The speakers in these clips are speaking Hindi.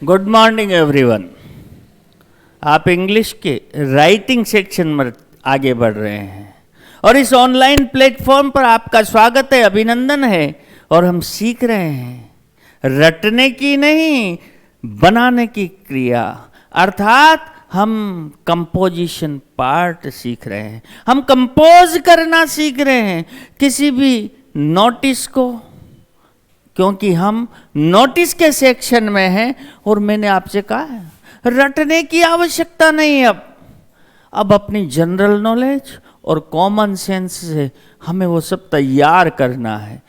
Good morning everyone. आप इंग्लिश के राइटिंग सेक्शन में आगे बढ़ रहे हैं और इस ऑनलाइन प्लेटफॉर्म पर आपका स्वागत है, अभिनंदन है। और हम सीख रहे हैं रटने की नहीं, बनाने की क्रिया, अर्थात हम कंपोजिशन पार्ट सीख रहे हैं। हम कंपोज करना सीख रहे हैं किसी भी नोटिस को, क्योंकि हम नोटिस के सेक्शन में हैं। और मैंने आपसे कहा है रटने की आवश्यकता नहीं है। अब अपनी जनरल नॉलेज और कॉमन सेंस से हमें वो सब तैयार करना है।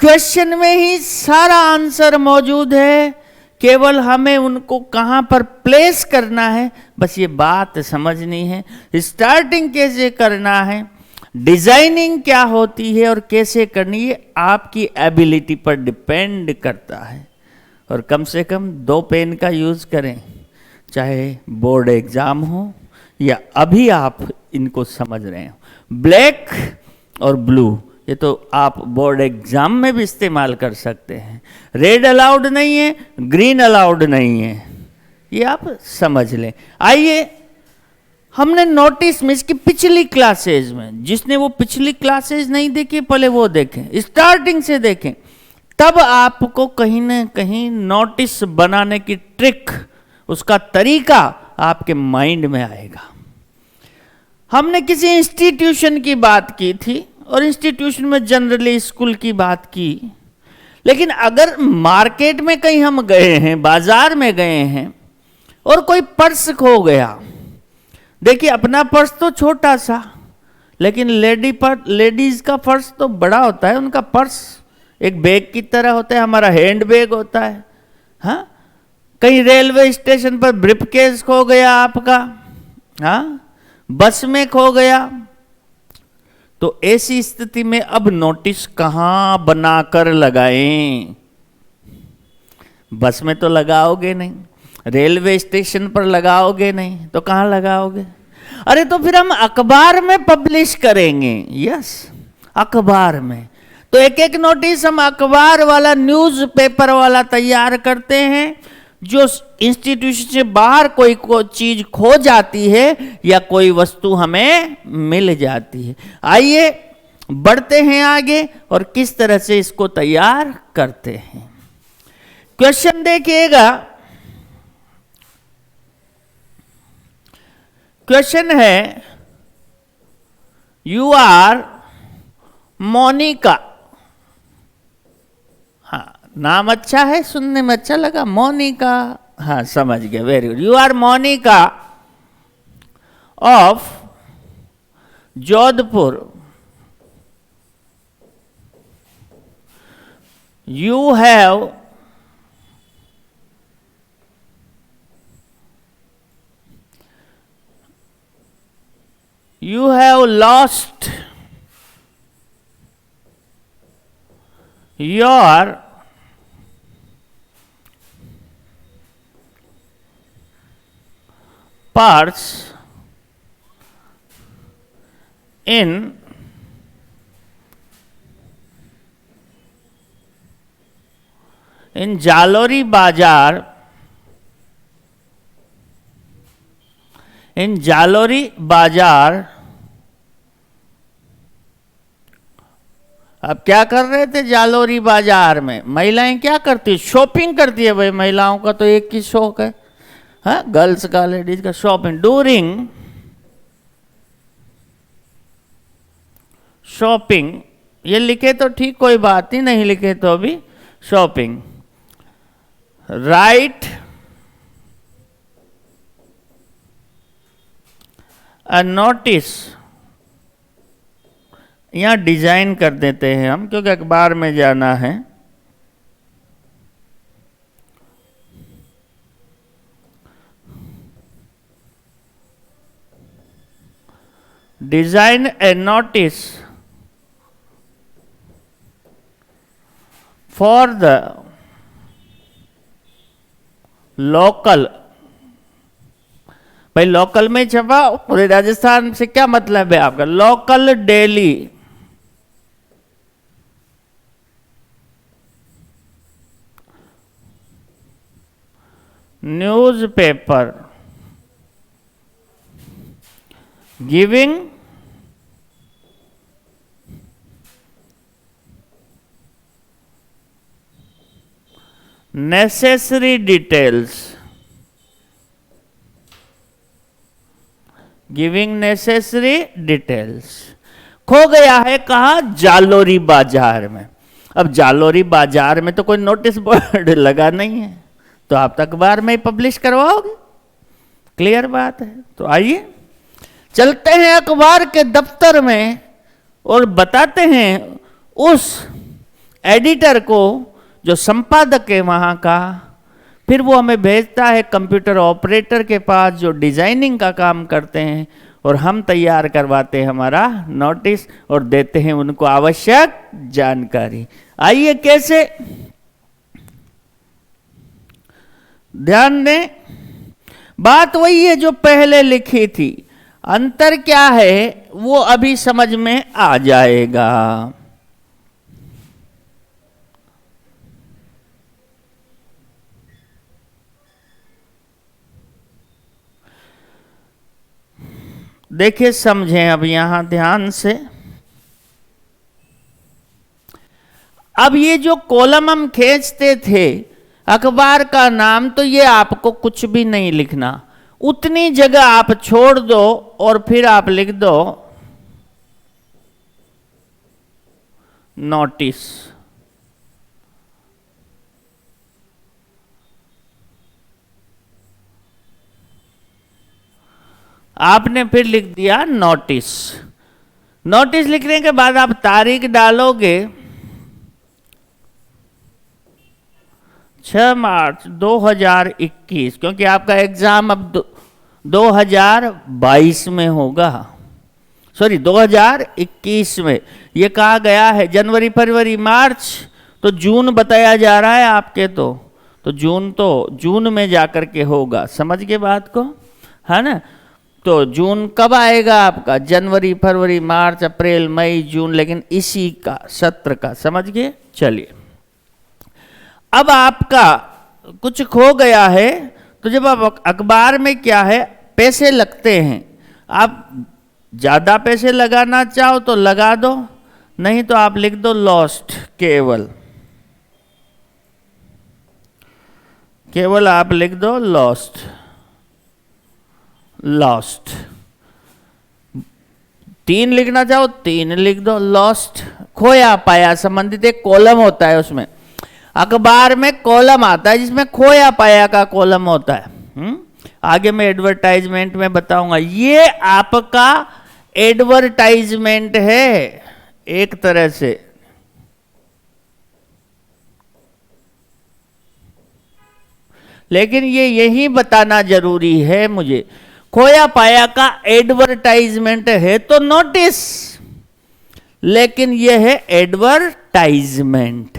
क्वेश्चन में ही सारा आंसर मौजूद है, केवल हमें उनको कहाँ पर प्लेस करना है, बस ये बात समझनी है। स्टार्टिंग कैसे करना है, डिजाइनिंग क्या होती है और कैसे करनी है, आपकी एबिलिटी पर डिपेंड करता है। और कम से कम 2 पेन का यूज करें, चाहे बोर्ड एग्जाम हो या अभी आप इनको समझ रहे हो। ब्लैक और ब्लू ये तो आप बोर्ड एग्जाम में भी इस्तेमाल कर सकते हैं। रेड अलाउड नहीं है, ग्रीन अलाउड नहीं है, ये आप समझ लें। आइए, हमने नोटिस में इसकी पिछली क्लासेज में, जिसने वो पिछली क्लासेज नहीं देखी पहले वो देखें, स्टार्टिंग से देखें, तब आपको कहीं ना कहीं नोटिस बनाने की ट्रिक, उसका तरीका आपके माइंड में आएगा। हमने किसी इंस्टीट्यूशन की बात की थी और इंस्टीट्यूशन में जनरली स्कूल की बात की। लेकिन अगर मार्केट में कहीं हम गए हैं, बाजार में गए हैं और कोई पर्स खो गया, देखिए अपना पर्स तो छोटा सा, लेकिन लेडीज का पर्स तो बड़ा होता है। उनका पर्स एक बैग की तरह होता है, हमारा हैंड बैग होता है। हाँ, कहीं रेलवे स्टेशन पर ब्रीफकेस खो गया आपका, हाँ, बस में खो गया, तो ऐसी स्थिति में अब नोटिस कहाँ बनाकर लगाएं? बस में तो लगाओगे नहीं, रेलवे स्टेशन पर लगाओगे नहीं, तो कहाँ लगाओगे? अरे तो फिर हम अखबार में पब्लिश करेंगे। यस, अखबार में तो एक एक नोटिस हम अखबार वाला, न्यूज़पेपर वाला तैयार करते हैं। जो इंस्टीट्यूशन से बाहर कोई चीज खो जाती है या कोई वस्तु हमें मिल जाती है। आइए बढ़ते हैं आगे और किस तरह से इसको तैयार करते हैं। क्वेश्चन देखिएगा, क्वेश्चन है यू आर मोनिका। हाँ, नाम अच्छा है, सुनने में अच्छा लगा, मोनिका। हाँ, समझ गए, very good. You are Monika of Jodhpur. You have lost your purse in Jalori बाजार, इन जालोरी बाजार। अब क्या कर रहे थे जालोरी बाजार में? महिलाएं क्या करती, शॉपिंग करती है। भाई महिलाओं का तो एक ही शौक है, हाँ, गर्ल्स का, लेडीज का, शॉपिंग। डूरिंग शॉपिंग, ये लिखे तो ठीक, कोई बात नहीं, नहीं लिखे तो अभी शॉपिंग। राइट अ नोटिस, यहां डिजाइन कर देते हैं हम क्योंकि अखबार में जाना है। Design A notice for the local. भाई लोकल में छपा, पूरे राजस्थान से क्या मतलब है आपका? Local daily. Newspaper giving necessary details, giving necessary details. खो गया है कहा? जालोरी बाजार में। अब जालोरी बाजार में तो कोई नोटिस बोर्ड लगा नहीं है, तो आप तो अखबार में ही पब्लिश करवाओगे, क्लियर बात है। तो आइए चलते हैं अखबार के दफ्तर में और बताते हैं उस एडिटर को जो संपादक है वहाँ का, फिर वो हमें भेजता है कंप्यूटर ऑपरेटर के पास जो डिजाइनिंग का काम करते हैं, और हम तैयार करवाते हैं हमारा नोटिस और देते हैं उनको आवश्यक जानकारी। आइए कैसे, ध्यान दें, बात वही है जो पहले लिखी थी, अंतर क्या है वो अभी समझ में आ जाएगा। देखिए समझें अब यहां ध्यान से। अब ये जो कॉलम हम खींचते थे अखबार का नाम, तो ये आपको कुछ भी नहीं लिखना, उतनी जगह आप छोड़ दो और फिर आप लिख दो नोटिस। आपने फिर लिख दिया नोटिस। नोटिस लिखने के बाद आप तारीख डालोगे 6 मार्च 2021, क्योंकि आपका एग्जाम अब 2022 में होगा, सॉरी 2021 में। ये कहा गया है जनवरी फरवरी मार्च, तो जून बताया जा रहा है आपके, तो जून में जाकर के होगा। समझ गए बात को, है ना? तो जून कब आएगा आपका? जनवरी फरवरी मार्च अप्रैल मई जून, लेकिन इसी का सत्र का, समझ गए? चलिए, अब आपका कुछ खो गया है, तो जब आप अखबार में क्या है पैसे लगते हैं, आप ज़्यादा पैसे लगाना चाहो तो लगा दो, नहीं तो आप लिख दो लॉस्ट। केवल आप लिख दो लॉस्ट। लॉस्ट 3 लिखना चाहो 3 लिख दो, लॉस्ट, खोया पाया संबंधित एक कॉलम होता है, उसमें अखबार में कॉलम आता है जिसमें खोया पाया का कॉलम होता है। आगे मैं एडवर्टाइजमेंट में बताऊंगा। ये आपका एडवर्टाइजमेंट है एक तरह से, लेकिन ये यही बताना जरूरी है मुझे, खोया पाया का एडवर्टाइजमेंट है तो नोटिस, लेकिन यह है एडवर्टाइजमेंट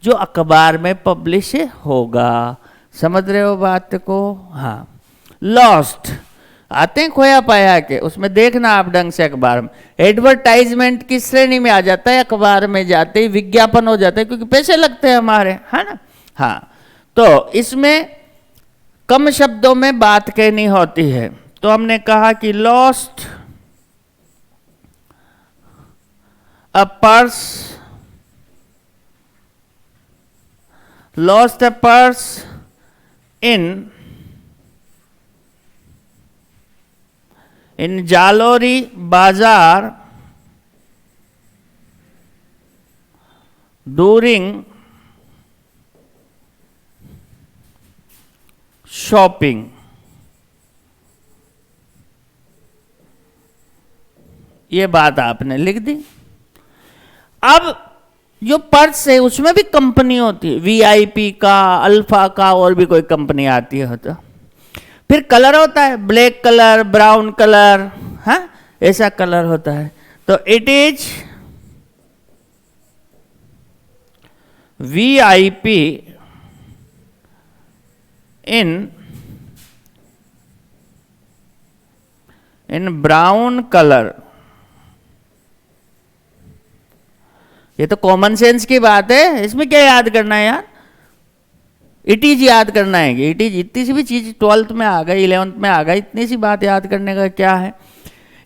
जो अखबार में पब्लिश होगा। समझ रहे हो बात को? हाँ, लॉस्ट आते हैं खोया पाया के, उसमें देखना आप ढंग से अखबार में। एडवर्टाइजमेंट किस श्रेणी में आ जाता है? अखबार में जाते ही विज्ञापन हो जाता है, क्योंकि पैसे लगते हैं हमारे, है ना? हाँ, तो इसमें कम शब्दों में बात कहनी होती है, तो हमने कहा कि lost a purse, lost a purse in Jalori बाजार ड्यूरिंग शॉपिंग। ये बात आपने लिख दी। अब जो पर्स है उसमें भी कंपनी होती है, वीआईपी का, अल्फा का, और भी कोई कंपनी आती है तो फिर कलर होता है, ब्लैक कलर, ब्राउन कलर, हाँ ऐसा कलर होता है। तो it is VIP in brown colour. ये तो कॉमन सेंस की बात है, इसमें क्या याद करना है यार? इट इज याद करना है, इट इज इतनी सी भी चीज 12th में आ गई, 11th में आ गई, इतनी सी बात याद करने का क्या है।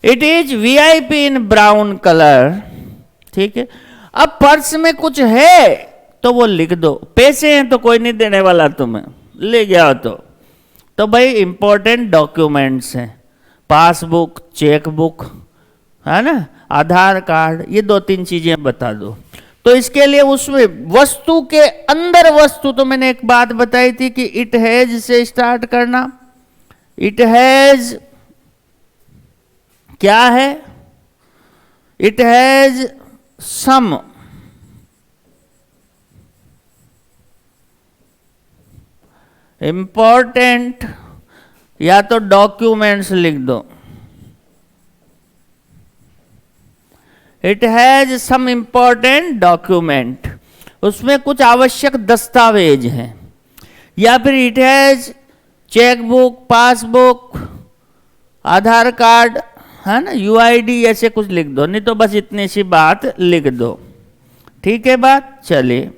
It is VIP in brown colour, ठीक है। अब पर्स में कुछ है तो वो लिख दो, पैसे हैं तो कोई नहीं देने वाला तुम्हें, ले गया तो भाई इंपॉर्टेंट डॉक्यूमेंट्स हैं, पासबुक, चेकबुक, है ना, आधार कार्ड, ये 2-3 चीजें बता दो। तो इसके लिए उसमें वस्तु के अंदर वस्तु, तो मैंने एक बात बताई थी कि इट हैज से स्टार्ट करना। इट हैज क्या है, इट हैज सम इंपॉर्टेंट, या तो डॉक्यूमेंट्स लिख दो, it has some important document, उसमें कुछ आवश्यक दस्तावेज हैं, या फिर it has chequebook, passbook, Aadhaar card, है ना, यूआईडी, ऐसे कुछ लिख दो, नहीं तो बस इतनी सी बात लिख दो। ठीक है बात, चलिए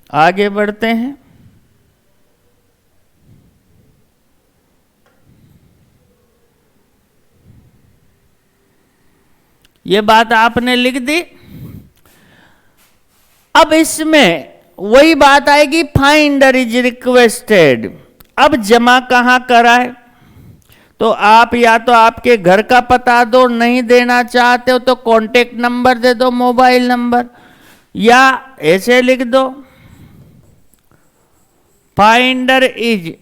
आगे बढ़ते हैं। ये बात आपने लिख दी। अब इसमें वही बात आएगी, फाइंडर इज रिक्वेस्टेड। अब जमा कहां कराए, तो आप या तो आपके घर का पता दो, नहीं देना चाहते हो तो कॉन्टेक्ट नंबर दे दो, मोबाइल नंबर, या ऐसे लिख दो, finder is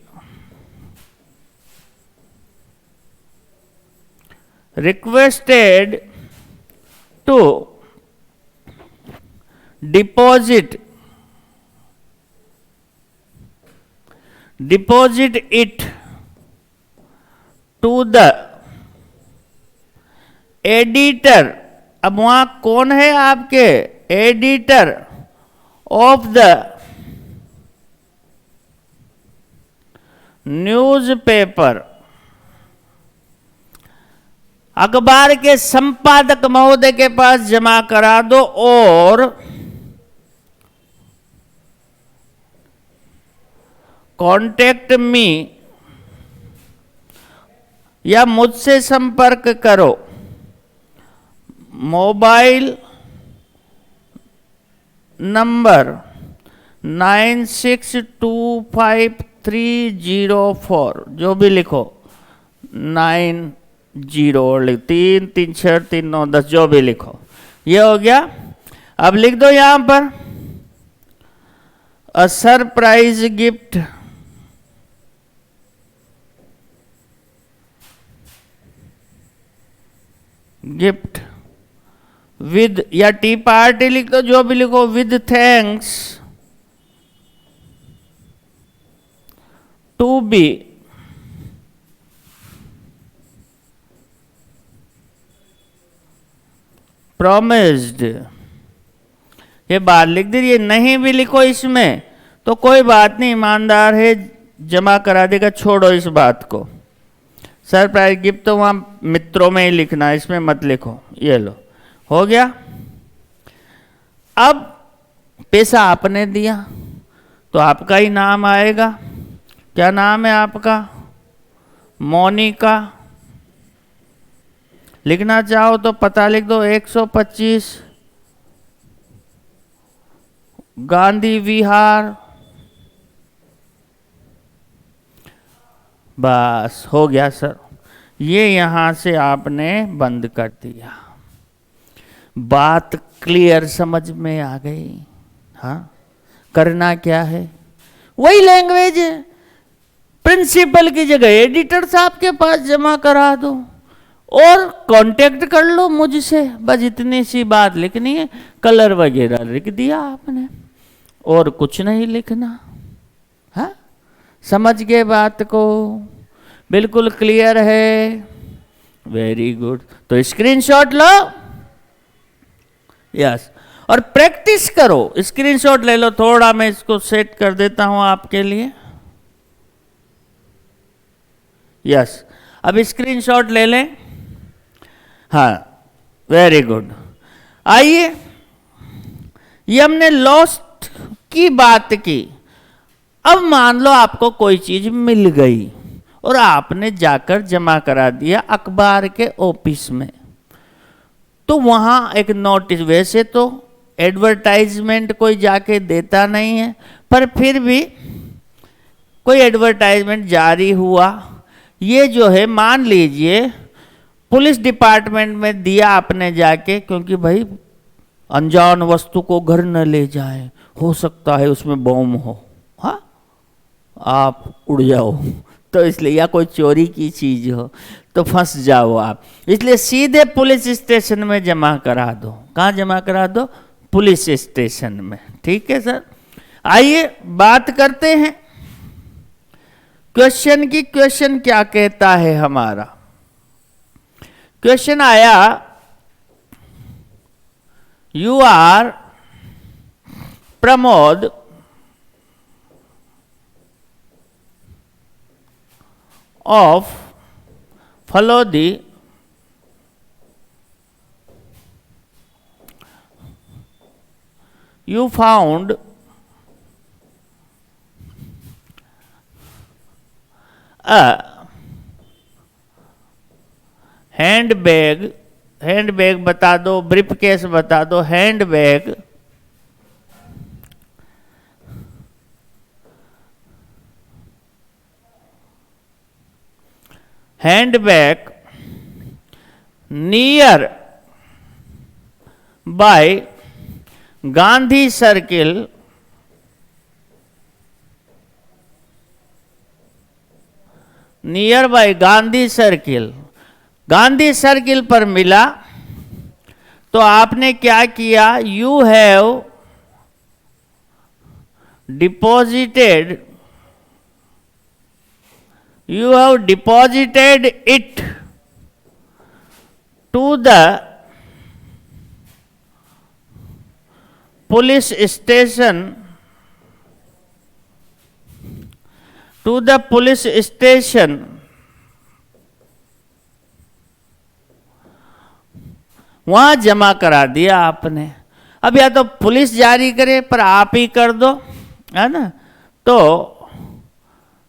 requested to deposit it to the editor। अब वहां कौन है आपके, एडिटर ऑफ द न्यूज़पेपर, अखबार के संपादक महोदय के पास जमा करा दो, और कॉन्टेक्ट मी, या मुझसे संपर्क करो, मोबाइल नंबर 962530, जो भी लिखो, 90 3 3 6 3 9 10, जो भी लिखो, ये हो गया। अब लिख दो यहां पर अ सरप्राइज गिफ्ट विद, या टी पार्टी लिख दो, जो भी लिखो, with thanks to be promised। ये बात लिख दीजिए, नहीं भी लिखो इसमें तो कोई बात नहीं, ईमानदार है, जमा करा देगा, छोड़ो इस बात को। सरप्राइज गिफ्ट तो वहां मित्रों में ही लिखना, इसमें मत लिखो। ये लो, हो गया। अब पैसा आपने दिया तो आपका ही नाम आएगा। क्या नाम है आपका, मोनिका। लिखना चाहो तो पता लिख दो, 125 गांधी विहार, बस हो गया सर। ये यहां से आपने बंद कर दिया। बात क्लियर समझ में आ गई। हाँ, करना क्या है, वही लैंग्वेज है, प्रिंसिपल की जगह एडिटर साहब के पास जमा करा दो और कांटेक्ट कर लो मुझसे, बस इतनी सी बात लिखनी है। कलर वगैरह लिख दिया आपने और कुछ नहीं लिखना। हाँ, समझ गए बात को, बिल्कुल क्लियर है, वेरी गुड। तो स्क्रीनशॉट लो, यस, और प्रैक्टिस करो। स्क्रीनशॉट ले लो, थोड़ा मैं इसको सेट कर देता हूं आपके लिए। यस, अब स्क्रीनशॉट ले लें। हाँ, वेरी गुड। आइए, ये हमने लॉस्ट की बात की। अब मान लो आपको कोई चीज मिल गई और आपने जाकर जमा करा दिया अखबार के ऑफिस में, तो वहां एक नोटिस, वैसे तो एडवर्टाइजमेंट कोई जाके देता नहीं है, पर फिर भी कोई एडवर्टाइजमेंट जारी हुआ। ये जो है मान लीजिए पुलिस डिपार्टमेंट में दिया आपने जाके, क्योंकि भाई अनजान वस्तु को घर न ले जाए, हो सकता है उसमें बम हो, हाँ आप उड़ जाओ, तो इसलिए, या कोई चोरी की चीज हो तो फंस जाओ आप, इसलिए सीधे पुलिस स्टेशन में जमा करा दो। कहाँ जमा करा दो? पुलिस स्टेशन में। ठीक है सर, आइए बात करते हैं क्वेश्चन की। क्वेश्चन क्या कहता है हमारा? क्वेश्चन आया, you are Pramod of follow the you found a handbag, handbag बता दो, ब्रीफकेस बता दो, handbag handbag near by Gandhi Circle near by Gandhi circle, Gandhi circle पर मिला, तो आपने क्या किया? You have deposited, you have deposited it to the police station, to the police station वहां जमा करा दिया आपने। अब या तो पुलिस जारी करे, पर आप ही कर दो, है ना? तो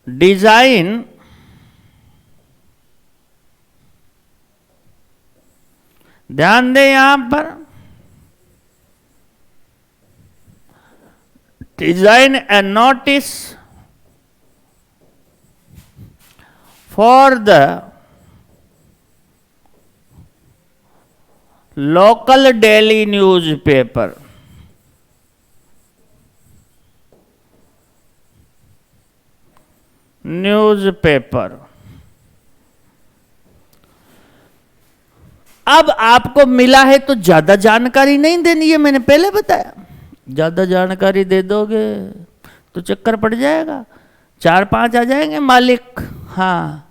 डिजाइन ध्यान दें यहां पर, design A notice for the local daily newspaper, newspaper. अब आपको मिला है तो ज्यादा जानकारी नहीं देनी है, मैंने पहले बताया। ज्यादा जानकारी दे दोगे तो चक्कर पड़ जाएगा, 4-5 आ जाएंगे मालिक, हाँ,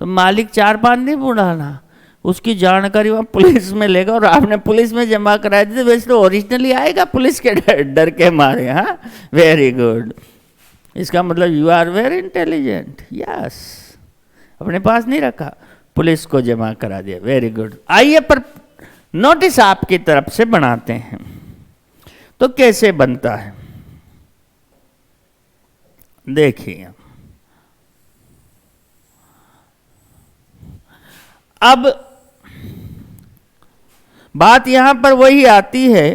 तो मालिक 4-5 नहीं बुढ़ाना, उसकी जानकारी वहाँ पुलिस में लेगा, और आपने पुलिस में जमा कराया दी तो वैसे तो ओरिजिनली आएगा पुलिस के डर के मारे। हाँ, वेरी गुड, इसका मतलब you are very intelligent. Yes, अपने पास नहीं रखा, पुलिस को जमा करा दिया, वेरी गुड। आइए पर नोटिस आपकी तरफ से बनाते हैं, तो कैसे बनता है देखिए। अब बात यहां पर वही आती है,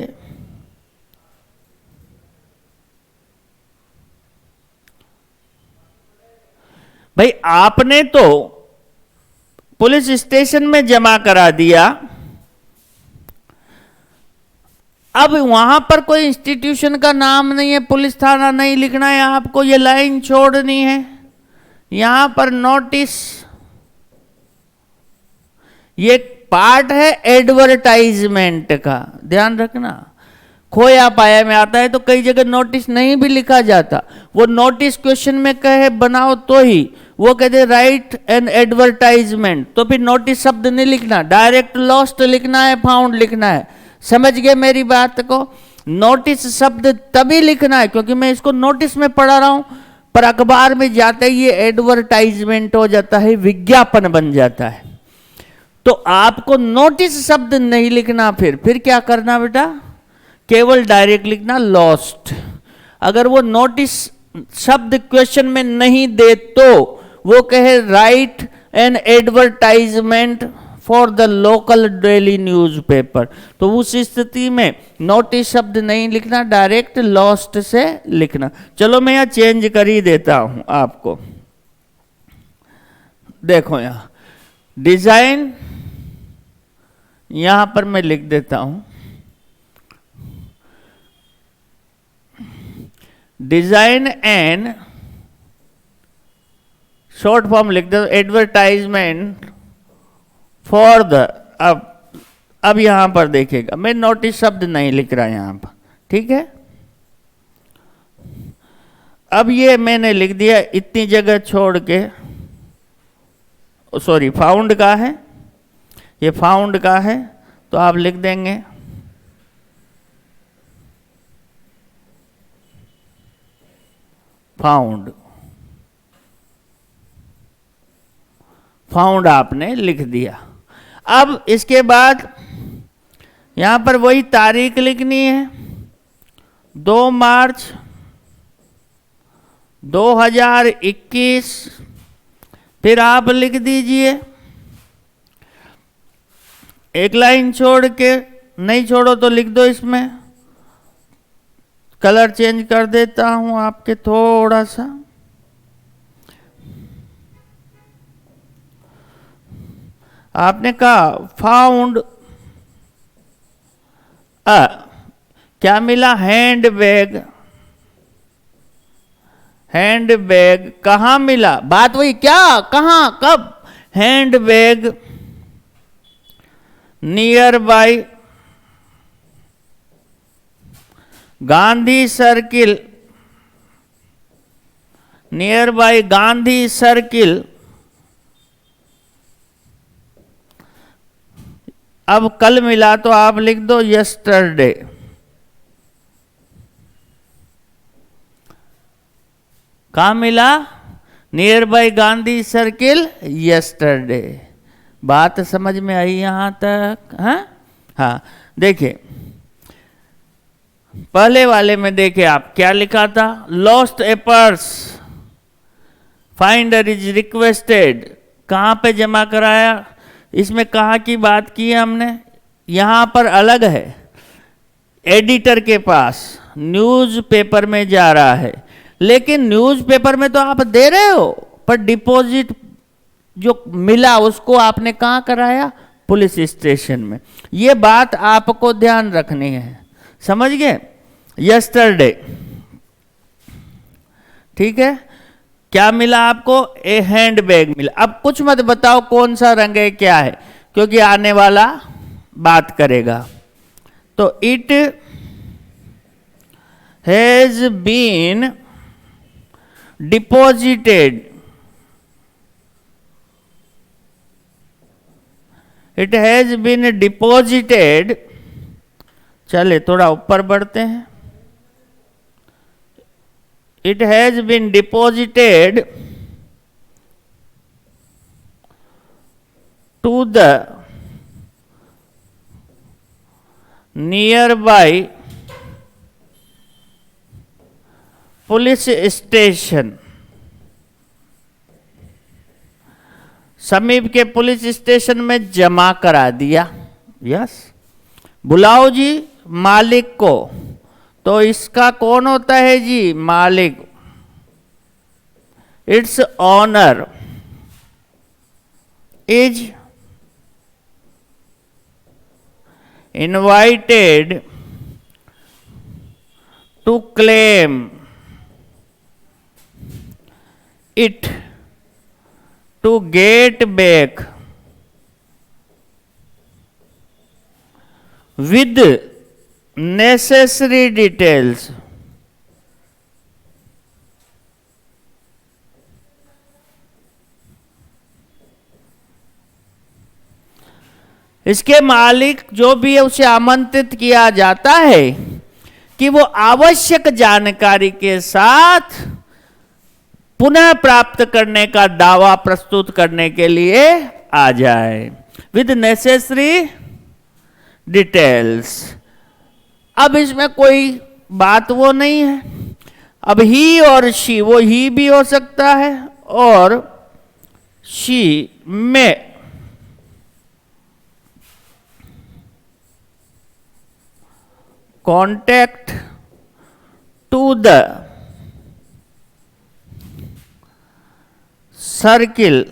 भाई आपने तो पुलिस स्टेशन में जमा करा दिया, अब वहां पर कोई इंस्टीट्यूशन का नाम नहीं है, पुलिस थाना नहीं लिखना है आपको, ये लाइन छोड़नी है। यहां पर नोटिस, ये पार्ट है एडवर्टाइजमेंट का, ध्यान रखना। खोया पाया में आता है तो कई जगह नोटिस नहीं भी लिखा जाता, वो नोटिस क्वेश्चन में कहे बनाओ तो ही वो कहते राइट एन एडवर्टाइजमेंट, तो फिर नोटिस शब्द नहीं लिखना, डायरेक्ट लॉस्ट लिखना है, फाउंड लिखना है। समझ गए मेरी बात को? नोटिस शब्द तभी लिखना है क्योंकि मैं इसको नोटिस में पढ़ा रहा हूं, पर अखबार में जाते ही ये एडवर्टाइजमेंट हो जाता है, विज्ञापन बन जाता है। तो आपको नोटिस शब्द नहीं लिखना, फिर क्या करना बेटा, केवल डायरेक्ट लिखना लॉस्ट। अगर वो नोटिस शब्द क्वेश्चन में नहीं दे तो वो कहे right an advertisement for the local daily newspaper, तो उस स्थिति में नोटिस शब्द नहीं लिखना, डायरेक्ट लॉस्ट से लिखना। चलो मैं यहाँ चेंज कर ही देता हूं आपको, देखो यहाँ डिजाइन, यहां पर मैं लिख देता हूं डिजाइन एंड शॉर्ट फॉर्म लिख दो एडवर्टाइजमेंट फॉर द, अब यहां पर देखिएगा मैं नोटिस शब्द नहीं लिख रहा यहां पर, ठीक है। अब ये मैंने लिख दिया इतनी जगह छोड़ के, सॉरी फाउंड का है, ये फाउंड का है, तो आप लिख देंगे फाउंड, फाउंड आपने लिख दिया। अब इसके बाद यहां पर वही तारीख लिखनी है 2 मार्च 2021, फिर आप लिख दीजिए एक लाइन छोड़ के, नहीं छोड़ो तो लिख दो, इसमें कलर चेंज कर देता हूं आपके थोड़ा सा, आपने कहा फाउंड क्या मिला, हैंड बैग, हैंड बैग कहां मिला, बात वही क्या, कहां, कब, hand bag near by Gandhi circle, near by Gandhi circle. अब कल मिला तो आप लिख दो यस्टरडे, कहाँ मिला, near by Gandhi circle yesterday. बात समझ में आई यहां तक, हाँ देखिए पहले वाले में देखिए आप क्या लिखा था, lost A purse, finder is requested, कहां पे जमा कराया, इसमें कहाँ की बात की है हमने, यहां पर अलग है, एडिटर के पास न्यूज़पेपर में जा रहा है, लेकिन न्यूज़पेपर में तो आप दे रहे हो, पर डिपॉजिट जो मिला उसको आपने कहाँ कराया, पुलिस स्टेशन में। ये बात आपको ध्यान रखनी है, समझ गए, यस्टरडे, ठीक है। क्या मिला आपको, ए हैंड बैग मिला। अब कुछ मत बताओ कौन सा रंग है क्या है, क्योंकि आने वाला बात करेगा। तो it has been deposited, it has been deposited, चले थोड़ा ऊपर बढ़ते हैं, it has been deposited to the nearby police station, समीप के पुलिस स्टेशन में जमा करा दिया। यस, बुलाओ जी मालिक को, तो इसका कौन होता है जी, मालिक, its owner is invited to claim it to get back with necessary details। इसके मालिक जो भी है उसे आमंत्रित किया जाता है कि वो आवश्यक जानकारी के साथ पुनः प्राप्त करने का दावा प्रस्तुत करने के लिए आ जाए। With necessary details. अब इसमें कोई बात वो नहीं है। अब ही और शी, वो ही भी हो सकता है और शी में contact to the circle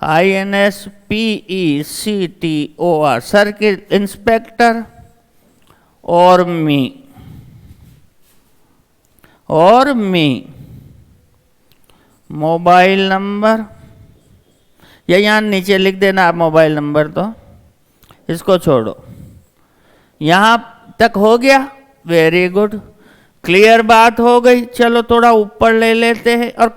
INSPECTOR circle inspector or me mobile number, या यहाँ नीचे लिख देना आप मोबाइल नंबर, तो इसको छोड़ो। यहां तक हो गया, वेरी गुड, क्लियर बात हो गई। चलो थोड़ा ऊपर ले लेते हैं और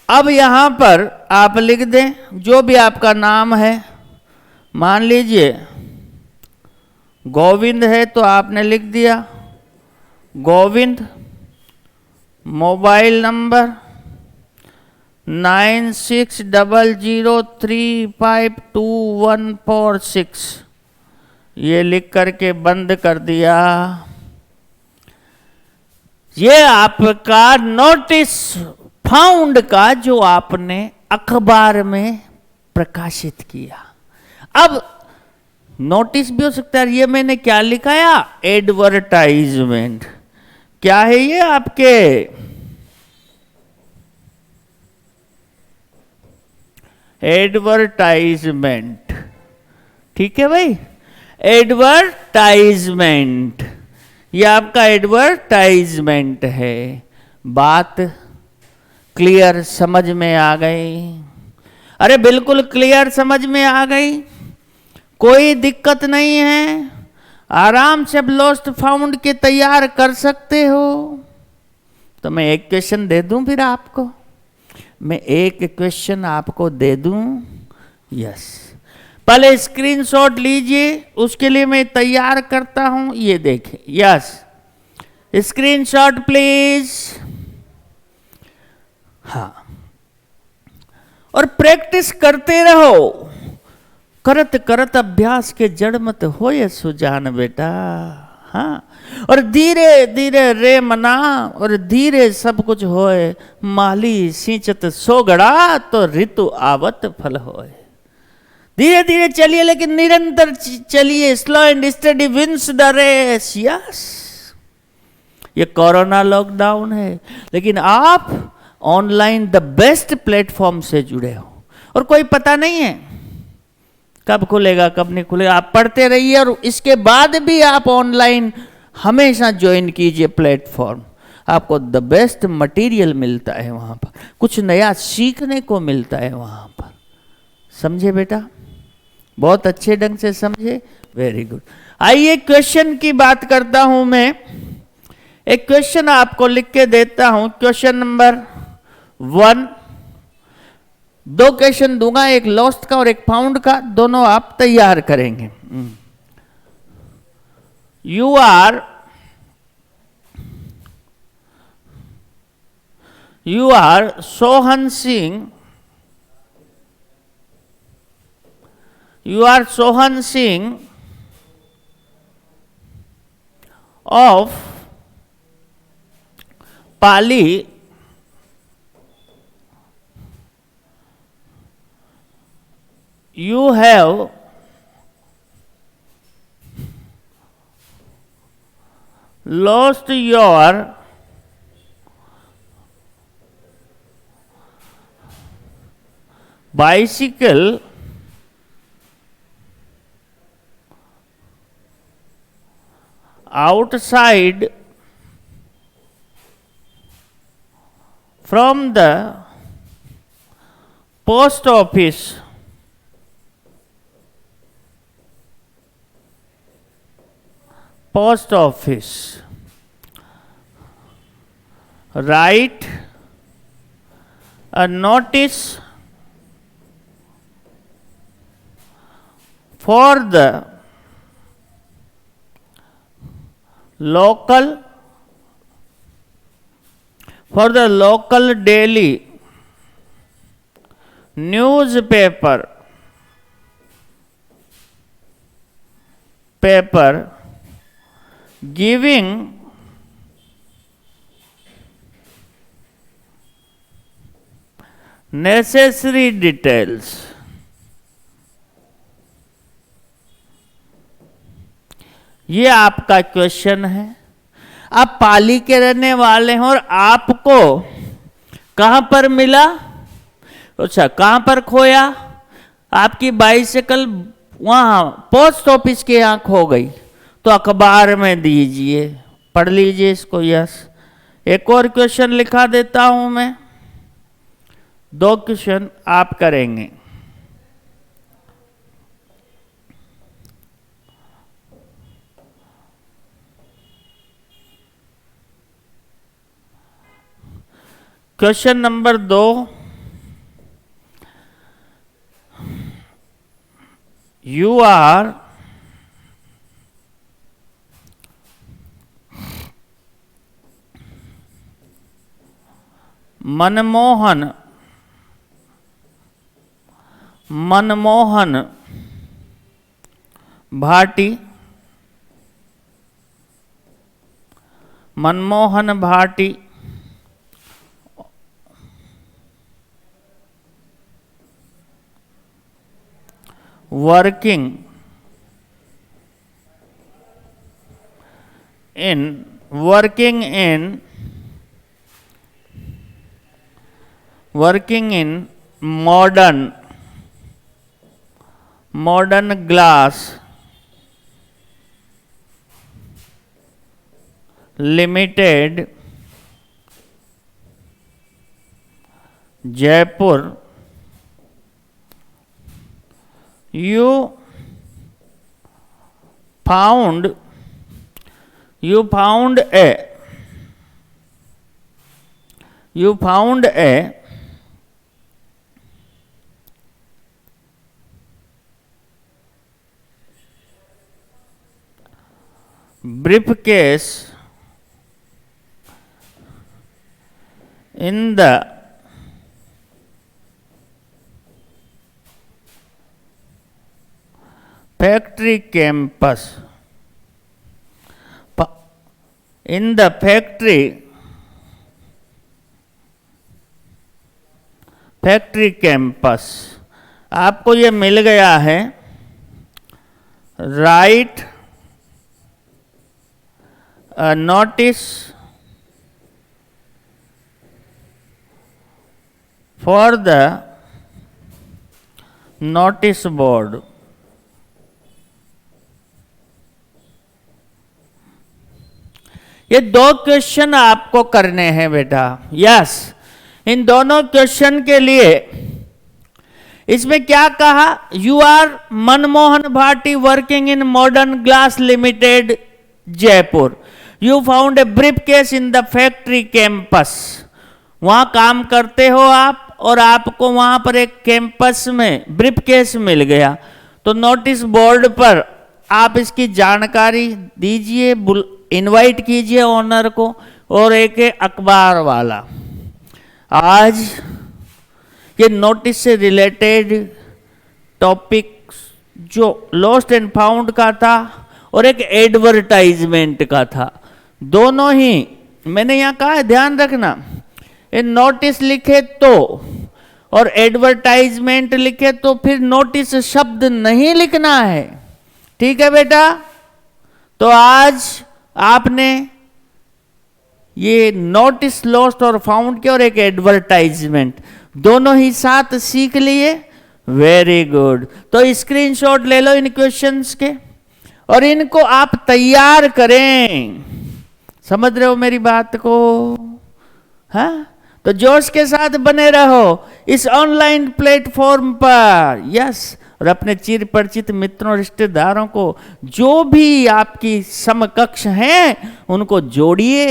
अब यहां पर आप लिख दें जो भी आपका नाम है। मान लीजिए गोविंद है तो आपने लिख दिया गोविंद, मोबाइल नंबर 9600352146, ये लिख करके बंद कर दिया। ये आपका नोटिस फाउंड का जो आपने अखबार में प्रकाशित किया। अब नोटिस भी हो सकता है। ये मैंने क्या लिखाया, एडवर्टाइजमेंट। क्या है ये आपके एडवर्टाइजमेंट, ठीक है भाई, एडवर्टाइजमेंट, ये आपका एडवर्टाइजमेंट है। बात क्लियर समझ में आ गई? अरे बिल्कुल क्लियर समझ में आ गई, कोई दिक्कत नहीं है, आराम से अब लॉस्ट फाउंड के तैयार कर सकते हो। तो मैं एक क्वेश्चन दे दूं, फिर आपको मैं एक क्वेश्चन आपको दे दूं। यस, पहले स्क्रीनशॉट लीजिए, उसके लिए मैं तैयार करता हूं। ये देखें, यस, स्क्रीनशॉट प्लीज। हाँ, और प्रैक्टिस करते रहो, करत करत अभ्यास के जड़ मत हो ये सुजान बेटा। हाँ, और धीरे धीरे रे मना, और धीरे सब कुछ होए, माली सिंचत सोगड़ा तो ऋतु आवत फल होए। धीरे धीरे चलिए लेकिन निरंतर चलिए, slow and study wins the race. Yes, ये कोरोना लॉकडाउन है लेकिन आप ऑनलाइन द बेस्ट प्लेटफॉर्म से जुड़े हो, और कोई पता नहीं है कब खुलेगा कब नहीं खुलेगा। आप पढ़ते रहिए और इसके बाद भी आप ऑनलाइन हमेशा ज्वाइन कीजिए प्लेटफॉर्म। आपको द बेस्ट मटेरियल मिलता है वहाँ पर, कुछ नया सीखने को मिलता है वहाँ पर। समझे बेटा? बहुत अच्छे ढंग से समझे, वेरी गुड। आइए क्वेश्चन की बात करता हूँ मैं। एक क्वेश्चन आपको लिख के देता हूँ, क्वेश्चन नंबर 1। 2 क्वेश्चन दूंगा, एक लॉस्ट का और एक फाउंड का, दोनों आप तैयार करेंगे। You are Sohan Singh, of Pali you have lost your bicycle outside from the post office write a notice for the local for the local daily newspaper giving necessary details. ये आपका क्वेश्चन है। आप पाली के रहने वाले हैं और आपको कहां पर मिला, अच्छा कहां पर खोया, आपकी बाइसिकल वहां पोस्ट ऑफिस के यहां खो गई, तो अखबार में दीजिए, पढ़ लीजिए इसको। यस, एक और क्वेश्चन लिखा देता हूं मैं, 2 क्वेश्चन आप करेंगे। Question number 2, you are Manmohan Bhati, working in modern glass limited, Jaipur. You found a briefcase in the factory campus. In the factory campus आपको ये मिल गया है। Right notice for the notice board. ये 2 क्वेश्चन आपको करने हैं बेटा। यस, इन दोनों क्वेश्चन के लिए इसमें क्या कहा, you are Manmohan Bhati working in Modern Glass Limited Jaipur, you found a briefcase in the factory campus. वहां काम करते हो आप और आपको वहां पर एक कैंपस में ब्रीफकेस मिल गया, तो नोटिस बोर्ड पर आप इसकी जानकारी दीजिए, इनवाइट कीजिए ओनर को। और एक है अखबार वाला, आज ये नोटिस से रिलेटेड टॉपिक जो लॉस्ट एंड फाउंड का था और एक एडवर्टाइजमेंट का था, दोनों ही मैंने यहाँ कहा है ध्यान रखना। ये नोटिस लिखे तो और एडवर्टाइजमेंट लिखे तो फिर नोटिस शब्द नहीं लिखना है, ठीक है बेटा। तो आज आपने ये नोटिस लॉस्ट और फाउंड के और एक एडवर्टाइजमेंट दोनों ही साथ सीख लिए। Very good. तो स्क्रीनशॉट ले लो इन क्वेश्चंस के और इनको आप तैयार करें। समझ रहे हो मेरी बात को? हाँ, तो जोश के साथ बने रहो इस ऑनलाइन प्लेटफॉर्म पर। यस, और अपने चिर परिचित मित्रों रिश्तेदारों को, जो भी आपकी समकक्ष हैं, उनको जोड़िए।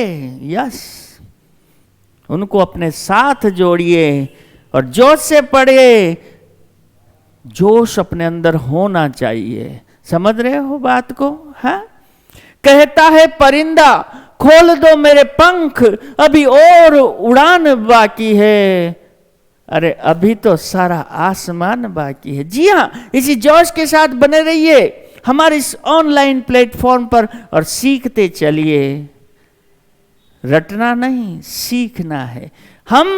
यस, उनको अपने साथ जोड़िए और जोश से पढ़िए। जोश अपने अंदर होना चाहिए। समझ रहे हो बात को? हाँ, कहता है परिंदा खोल दो मेरे पंख, अभी और उड़ान बाकी है। अरे अभी तो सारा आसमान बाकी है। जी हाँ, इसी जोश के साथ बने रहिए हमारे इस ऑनलाइन प्लेटफॉर्म पर और सीखते चलिए। रटना नहीं, सीखना है। हम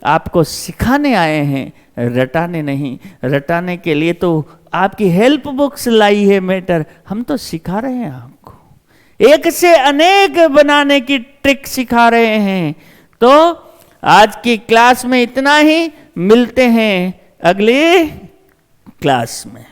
आपको सिखाने आए हैं, रटाने नहीं। रटाने के लिए तो आपकी हेल्प बुक्स लाई है मेटर, हम तो सिखा रहे हैं आपको, एक से अनेक बनाने की ट्रिक सिखा रहे हैं। तो आज की क्लास में इतना ही, मिलते हैं अगली क्लास में।